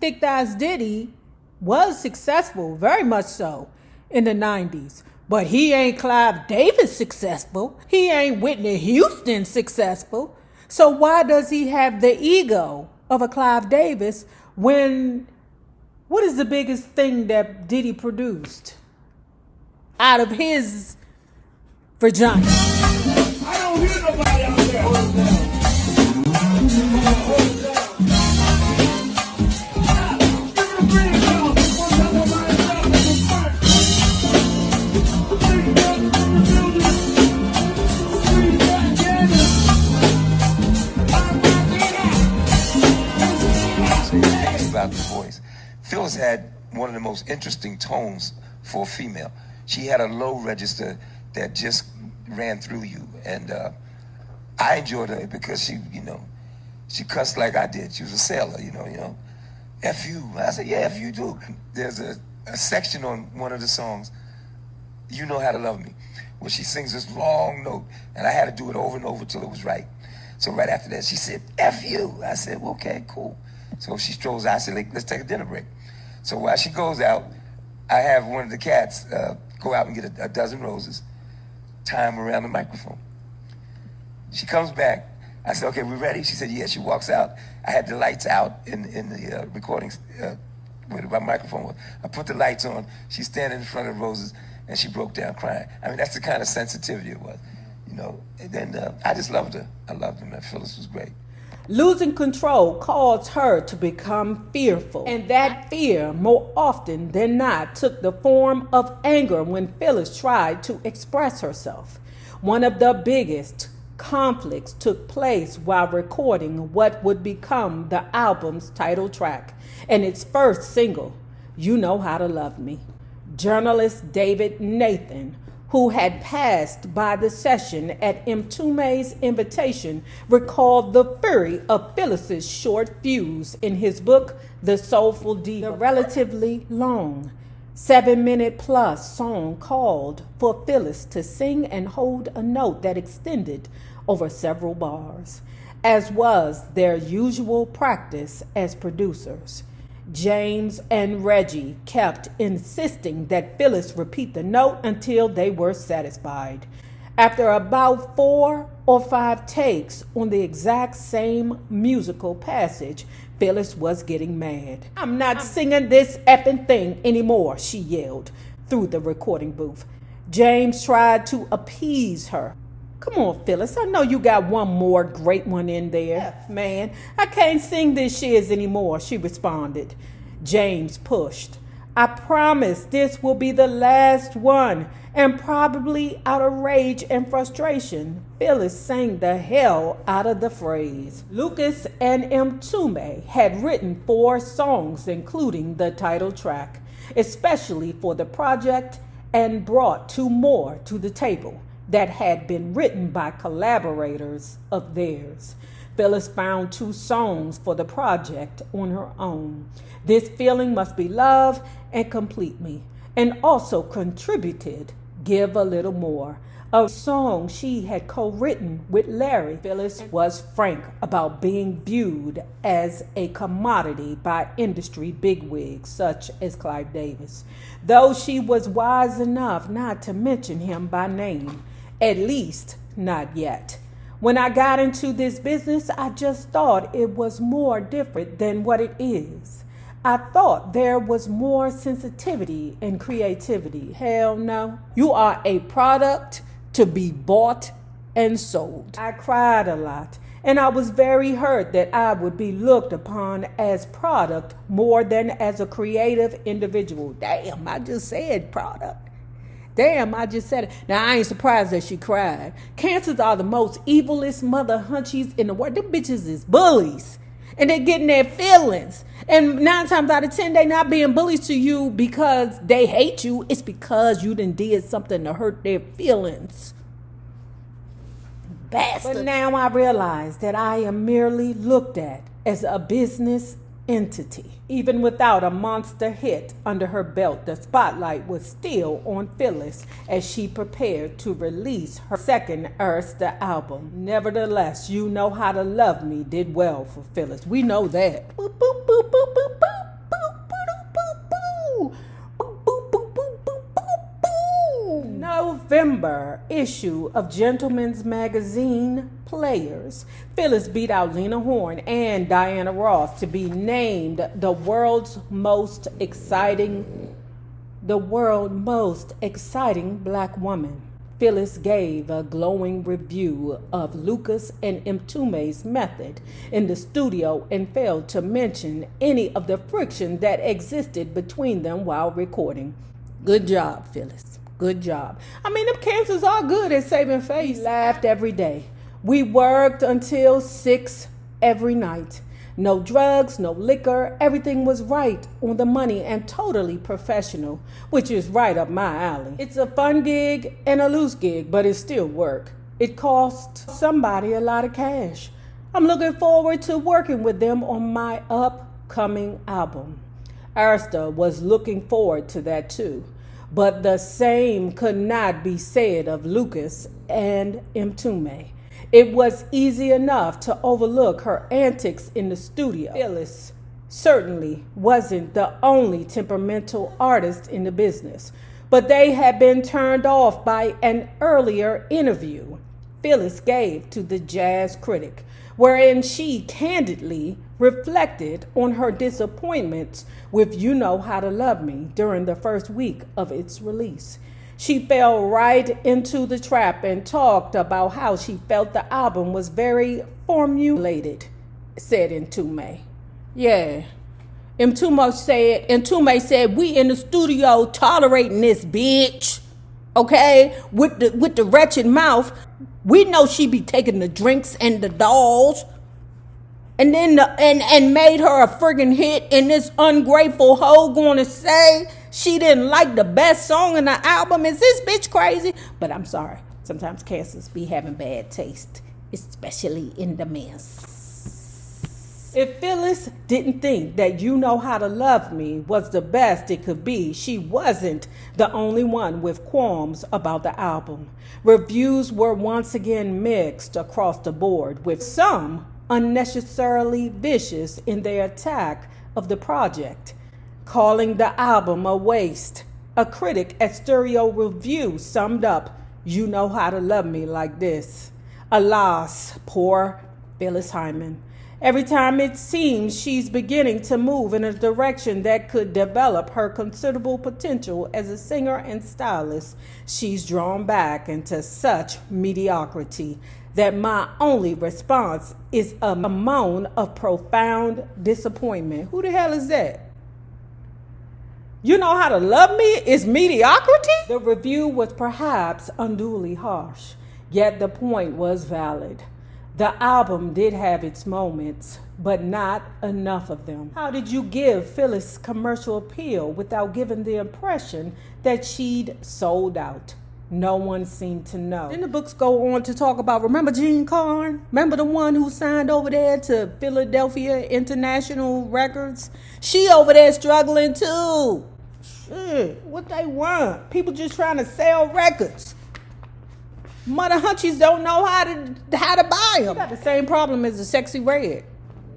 Thick Thighs Diddy was successful, very much so, in the 90s. But he ain't Clive Davis successful. He ain't Whitney Houston successful. So why does he have the ego of a Clive Davis when, what is the biggest thing that Diddy produced out of his vagina? I don't hear nobody out there. Hold it down. About the voice. Phyllis had one of the most interesting tones for a female. She had a low register that just ran through you, and I enjoyed her because she cussed like I did. She was a sailor, F you. I said, yeah, F you too. There's a section on one of the songs, You Know How to Love Me, where she sings this long note, and I had to do it over and over till it was right. So right after that, she said, F you. I said, well, okay, cool. So she strolls out. I said, let's take a dinner break. So while she goes out, I have one of the cats go out and get a dozen roses, tie them around the microphone. She comes back. I said, okay, we ready? She said, yeah. She walks out. I had the lights out in the recording where my microphone was. I put the lights on. She's standing in front of the roses, and she broke down crying. I mean, that's the kind of sensitivity it was, And then I just loved her. I loved her, man. Phyllis was great. Losing control caused her to become fearful. And that fear, more often than not, took the form of anger when Phyllis tried to express herself. One of the biggest conflicts took place while recording what would become the album's title track and its first single, You Know How to Love Me. Journalist David Nathan, who had passed by the session at Mtume's invitation, recalled the fury of Phyllis's short fuse in his book, The Soulful Diva. The relatively long, 7-minute plus song called for Phyllis to sing and hold a note that extended over several bars, as was their usual practice as producers. James and Reggie kept insisting that Phyllis repeat the note until they were satisfied. After about 4 or 5 takes on the exact same musical passage, Phyllis was getting mad. I'm not singing this effing thing anymore, she yelled through the recording booth. James tried to appease her. Come on, Phyllis, I know you got one more great one in there. Man, I can't sing this shiz anymore, she responded. James pushed. I promise this will be the last one. And probably out of rage and frustration, Phyllis sang the hell out of the phrase. Lucas and Mtume had written 4 songs, including the title track, especially for the project, and brought 2 more to the table that had been written by collaborators of theirs. Phyllis found 2 songs for the project on her own. This Feeling Must Be Love and Complete Me, and also contributed Give a Little More, a song she had co-written with Larry. Phyllis was frank about being viewed as a commodity by industry bigwigs such as Clive Davis, though she was wise enough not to mention him by name, at least not yet. When I got into this business, I just thought it was more different than what it is. I thought there was more sensitivity and creativity. Hell no. You are a product to be bought and sold. I cried a lot, and I was very hurt that I would be looked upon as product more than as a creative individual. Damn, I just said product. Damn, I just said it. Now, I ain't surprised that she cried. Cancers are the most evilest mother hunchies in the world. Them bitches is bullies. And they getting their feelings. And 9 times out of 10, they not being bullies to you because they hate you. It's because you done did something to hurt their feelings. Bastard. But now I realize that I am merely looked at as a business entity. Even without a monster hit under her belt, the spotlight was still on Phyllis as she prepared to release her second Arista album. Nevertheless, You Know How to Love Me did well for Phyllis. We know that. Boop, boop, boop, boop, boop, boop. November issue of Gentleman's Magazine Players, Phyllis beat out Lena Horne and Diana Ross to be named the world's most exciting black woman. Phyllis gave a glowing review of Lucas and Mtume's method in the studio and failed to mention any of the friction that existed between them while recording. Good job, Phyllis. Good job. I mean, them cancers are good at saving face. We laughed every day. We worked until 6 every night. No drugs, no liquor. Everything was right on the money and totally professional, which is right up my alley. It's a fun gig and a loose gig, but it's still work. It cost somebody a lot of cash. I'm looking forward to working with them on my upcoming album. Arista was looking forward to that too. But the same could not be said of Lucas and Mtume. It was easy enough to overlook her antics in the studio. Phyllis certainly wasn't the only temperamental artist in the business, but they had been turned off by an earlier interview Phyllis gave to the Jazz Critic, wherein she candidly reflected on her disappointments with You Know How to Love Me during the first week of its release. She fell right into the trap and talked about how she felt the album was very formulated, said Mtume. Yeah. Mtume said, we in the studio tolerating this bitch, okay, with the wretched mouth. We know she be taking the drinks and the dolls, and then and made her a friggin' hit, and this ungrateful hoe gonna say she didn't like the best song in the album. Is this bitch crazy? But I'm sorry. Sometimes cancers be having bad taste, especially in the mess. If Phyllis didn't think that You Know How to Love Me was the best it could be, she wasn't the only one with qualms about the album. Reviews were once again mixed across the board, with some unnecessarily vicious in their attack of the project, calling the album a waste. A critic at Stereo Review summed up You Know How to Love Me like this: alas, poor Phyllis Hyman. Every time it seems she's beginning to move in a direction that could develop her considerable potential as a singer and stylist, she's drawn back into such mediocrity that my only response is a moan of profound disappointment. Who the hell is that? You Know How to Love Me is mediocrity? The review was perhaps unduly harsh, yet the point was valid. The album did have its moments, but not enough of them. How did you give Phyllis commercial appeal without giving the impression that she'd sold out? No one seemed to know. Then the books go on to talk about, remember Jean Carn? Remember the one who signed over there to Philadelphia International Records? She over there struggling too. Shit, what they want? People just trying to sell records. Mother hunchies don't know how to buy them. She got the same problem as the Sexy Red.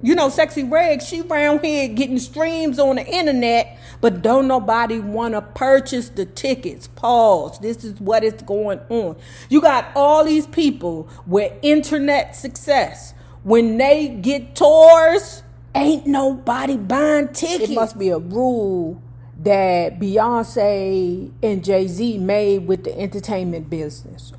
You know, Sexy Red, she around here getting streams on the internet, but don't nobody want to purchase the tickets. Pause. This is what is going on. You got all these people with internet success. When they get tours, ain't nobody buying tickets. It must be a rule that Beyonce and Jay-Z made with the entertainment business.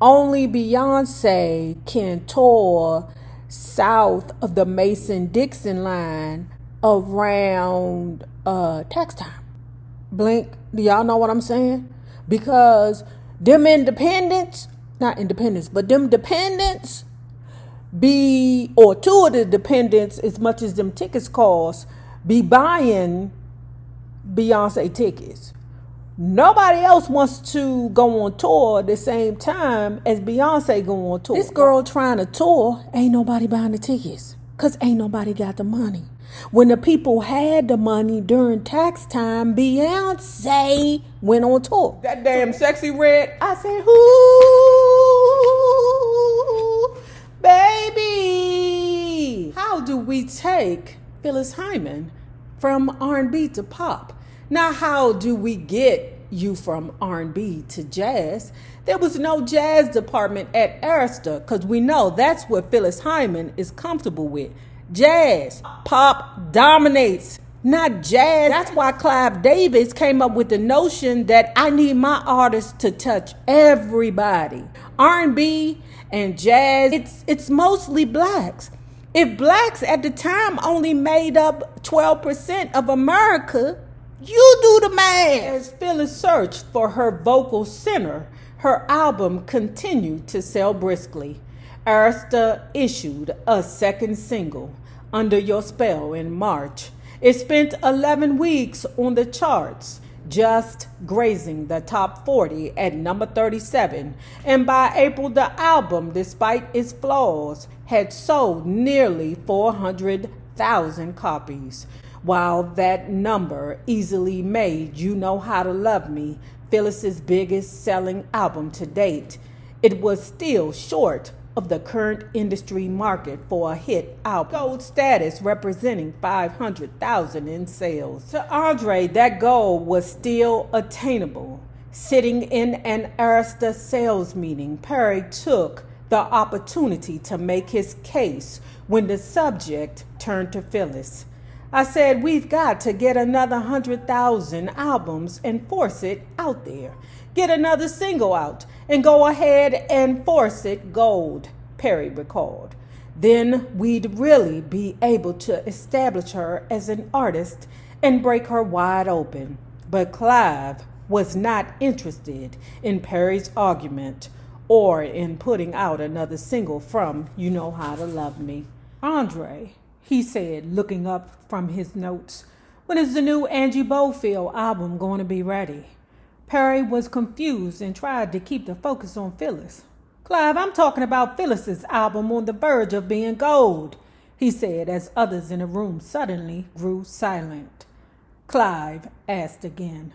Only Beyonce can tour south of the Mason-Dixon line around tax time. Blink, do y'all know what I'm saying? Because them independents, not independents, but them dependents or two of the dependents, as much as them tickets cost, be buying Beyonce tickets. Nobody else wants to go on tour at the same time as Beyonce go on tour. This girl trying to tour, ain't nobody buying the tickets because ain't nobody got the money. When the people had the money during tax time, Beyonce went on tour. That damn Sexy Red, I said, ooh, baby. How do we take Phyllis Hyman from R&B to pop? Now, how do we get you from R&B to jazz. There was no jazz department at Arista because we know that's what Phyllis Hyman is comfortable with. Jazz. Pop dominates, not jazz. That's why Clive Davis came up with the notion that I need my artists to touch everybody. R&B and jazz, it's mostly blacks. If blacks at the time only made up 12% of America, you do the math. As Phyllis searched for her vocal center, her album continued to sell briskly. Arista issued a second single, Under Your Spell, in March. It spent 11 weeks on the charts, just grazing the top 40 at number 37. And by April, the album, despite its flaws, had sold nearly 400,000 copies. While that number easily made You Know How to Love Me Phyllis's biggest selling album to date, it was still short of the current industry market for a hit album. Gold status representing 500,000 in sales. To Andre, that goal was still attainable. Sitting in an Arista sales meeting, Perry took the opportunity to make his case when the subject turned to Phyllis. I said, we've got to get another 100,000 albums and force it out there. Get another single out and go ahead and force it gold, Perry recalled. Then we'd really be able to establish her as an artist and break her wide open. But Clive was not interested in Perry's argument or in putting out another single from You Know How to Love Me. Andre, he said, looking up from his notes, when is the new Angie Bofield album going to be ready? Perry was confused and tried to keep the focus on Phyllis. Clive, I'm talking about Phyllis's album on the verge of being gold, he said as others in the room suddenly grew silent. Clive asked again,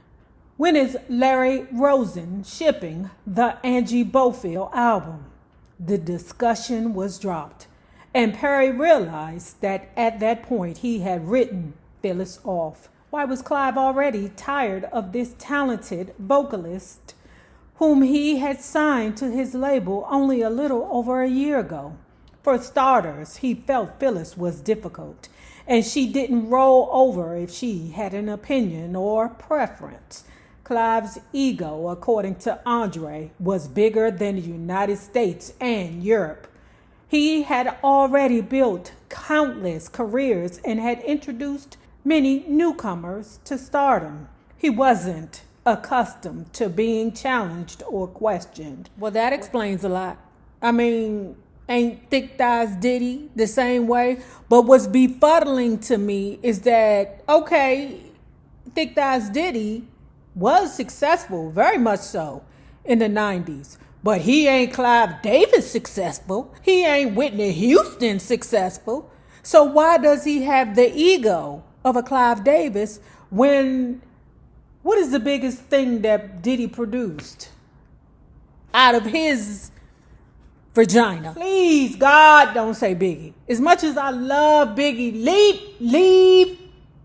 when is Larry Rosen shipping the Angie Bofield album? The discussion was dropped, and Perry realized that at that point he had written Phyllis off. Why was Clive already tired of this talented vocalist whom he had signed to his label only a little over a year ago? For starters, he felt Phyllis was difficult, and she didn't roll over if she had an opinion or preference. Clive's ego, according to Andre, was bigger than the United States and Europe. He had already built countless careers and had introduced many newcomers to stardom. He wasn't accustomed to being challenged or questioned. Well, that explains a lot. I mean, ain't Thick Thighs Diddy the same way? But what's befuddling to me is that, okay, Thick Thighs Diddy was successful, very much so, in the 90s. But he ain't Clive Davis successful. He ain't Whitney Houston successful. So why does he have the ego of a Clive Davis when, what is the biggest thing that Diddy produced out of his vagina? Please, God, don't say Biggie. As much as I love Biggie, leave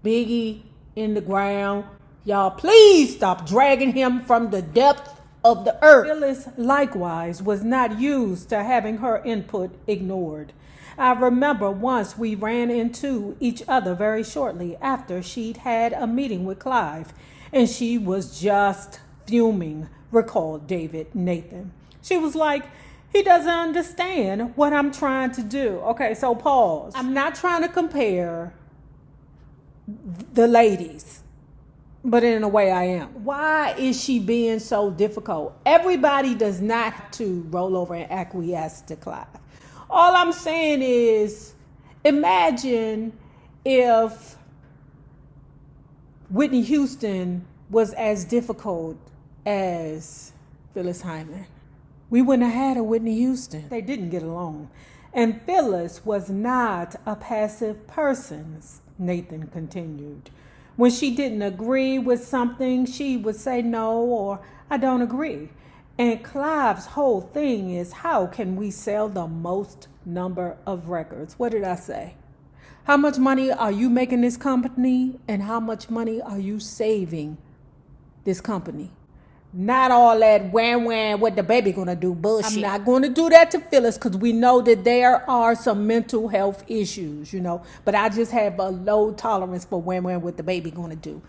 Biggie in the ground. Y'all, please stop dragging him from the depths of the earth. Phyllis, likewise, was not used to having her input ignored. I remember once we ran into each other very shortly after she'd had a meeting with Clive, and she was just fuming, recalled David Nathan. She was like, he doesn't understand what I'm trying to do. Okay, so pause. I'm not trying to compare the ladies, but in a way I am. Why is she being so difficult? Everybody does not have to roll over and acquiesce to Clive. All I'm saying is, imagine if Whitney Houston was as difficult as Phyllis Hyman. We wouldn't have had a Whitney Houston. They didn't get along. And Phyllis was not a passive person, Nathan continued. When she didn't agree with something, she would say no or I don't agree. And Clive's whole thing is, how can we sell the most number of records? What did I say? How much money are you making this company and how much money are you saving this company? Not all that wham what the baby gonna do bullshit. I'm not gonna do that to Phyllis because we know that there are some mental health issues, you know. But I just have a low tolerance for wham what the baby gonna do.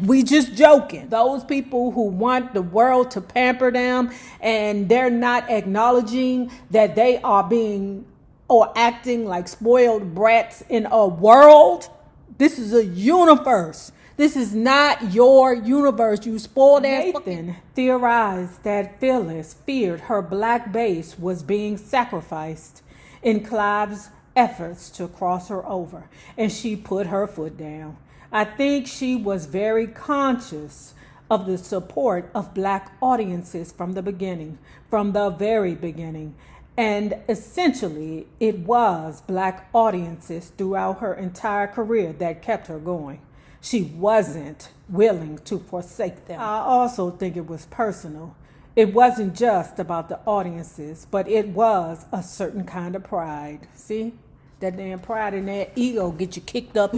We just joking. Those people who want the world to pamper them and they're not acknowledging that they are being or acting like spoiled brats in a world. This is a universe. This is not your universe, you spoiled ass. Nathan theorized that Phyllis feared her black base was being sacrificed in Clive's efforts to cross her over, and she put her foot down. I think she was very conscious of the support of black audiences from the very beginning. And essentially, it was black audiences throughout her entire career that kept her going. She wasn't willing to forsake them. I also think it was personal. It wasn't just about the audiences, but it was a certain kind of pride. See? That damn pride and that ego get you kicked up.